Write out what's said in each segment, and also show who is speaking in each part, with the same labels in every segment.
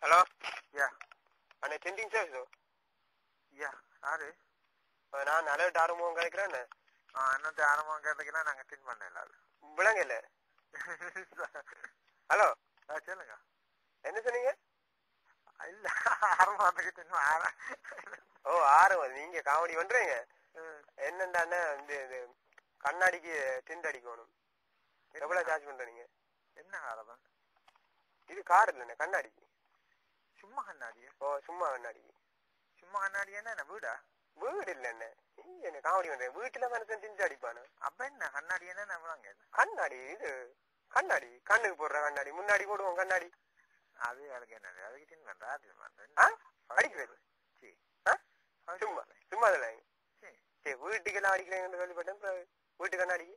Speaker 1: Hello
Speaker 2: யா
Speaker 1: அண்ணே sending சர்வீஸோ
Speaker 2: யா யாரு
Speaker 1: நான் அலர்ட் ஆரம்பம் கிடைக்கிறேன்
Speaker 2: இன்னொரு ஆரம்பம் கேட்டீங்கன்னா நாங்கள் டின் பண்ண இல்லாது
Speaker 1: விளங்க இல்லை. ஹலோ
Speaker 2: சொல்லுங்க
Speaker 1: என்ன சொன்னீங்க?
Speaker 2: இல்ல ஆரம்பத்துக்கு டின்
Speaker 1: ஓ ஆரம்பம் நீங்க காமெடி பண்றீங்க. என்னண்டாண்ணே இது கண்ணாடிக்கு டிண்ட் அடிக்கணும். எவ்வளவு சார்ஜ் பண்றீங்க?
Speaker 2: என்ன ஆரம்பம்?
Speaker 1: இது கார் இல்லைண்ணே கண்ணாடிக்கு.
Speaker 2: சும்மா கண்ணாடியா?
Speaker 1: ஓ சும்மா கண்ணாடிக்கு.
Speaker 2: சும்மா கண்ணாடி என்ன வீடா?
Speaker 1: வீடு இல்லைண்ணே. என்ன காமெடி பண்றேன். வீட்டுல மனுஷன் டிண்ட் அடிப்பானு.
Speaker 2: அப்ப என்ன கண்ணாடி என்ன நம்மளாங்க?
Speaker 1: கண்ணாடி இது கண்ணாடி கண்ணுக்கு போடுற கண்ணாடி முன்னாடி போடுவோம் கண்ணாடி.
Speaker 2: அது எனக்கு என்ன அதுக்கு டின் பண்றா
Speaker 1: அடிக்கிறது சும்மா சும்மா இல்லை. சரி வீட்டுக்கு எல்லாம் அடிக்கிறேன்னு சொல்லிப்பட்டேன். வீட்டு கண்ணாடிக்கு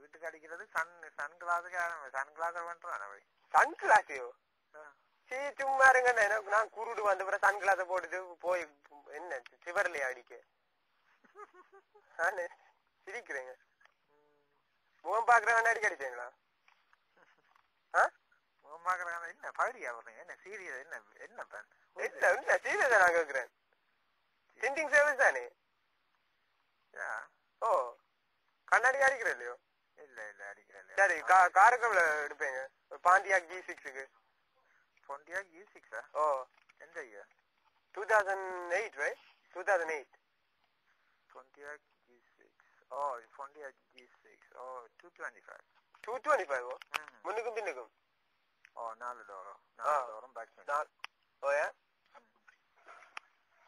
Speaker 2: வீட்டுக்கு அடிக்கிறது சன் கிளாஸுக்கு சன் கிளாஸ் பண்றான்.
Speaker 1: சன் கிளாஸையோ? சரி சும்மா இருங்க. நான் குருடு வந்த பிறகு சன் கிளாஸை போட்டுட்டு போய் என்ன சிவர்லையா அடிக்க சிரிக்கிறேங்க. முகம் பாக்குற கண்ணாடி அடிச்சீங்களா?
Speaker 2: முகம் பாக்குற என்ன பகுதியா போறீங்க? என்ன சீரியஸ் என்ன என்ன
Speaker 1: இல்ல இல்ல சீரியஸா நான் கேக்குறேன். சென்டிங் சர்வீஸ் தானே? ஓ கண்ணாடி அடிக்கிறேன் இல்லையோ?
Speaker 2: இல்ல இல்ல அடிக்கிறேன்.
Speaker 1: சரி காருக்கு எவ்வளவு எடுப்பீங்க? பாண்டியாக் G6க்கு.
Speaker 2: பாண்டியாக் G6?
Speaker 1: ஓ
Speaker 2: எந்த இயர்?
Speaker 1: 2008 right? 2008.
Speaker 2: பாண்டியாக் G6. ஓ பாண்டியாக் G6. ஓ 225.
Speaker 1: 225 முன்னுக்கும் பின்னுக்கும்.
Speaker 2: ஓ 4 டோரும் பேக் சைடு.
Speaker 1: ஓயா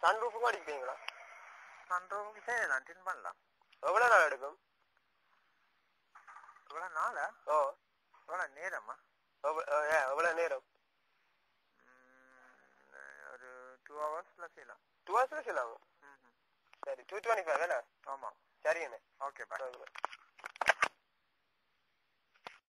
Speaker 1: சன் ரூஃபுக்கும் அடிப்பீங்களா?
Speaker 2: சன் ரூஃபுக்கு செய்யலாம் டின் பண்ணலாம்.
Speaker 1: எவ்வளவு நாள் எடுக்கும்?
Speaker 2: எவ்வளவு நாளா?
Speaker 1: ஓ
Speaker 2: எவ்வளவு நேரமா?
Speaker 1: எவ்வளவு நேரம்?
Speaker 2: ஒரு 2 ஹவர்ஸ்ல செய்யலாம்.
Speaker 1: 2 ஹவர்ஸ்ல செய்யலாமா? சரி 225 வேணா?
Speaker 2: ஆமா
Speaker 1: சரி என்ன.
Speaker 2: Okay bye.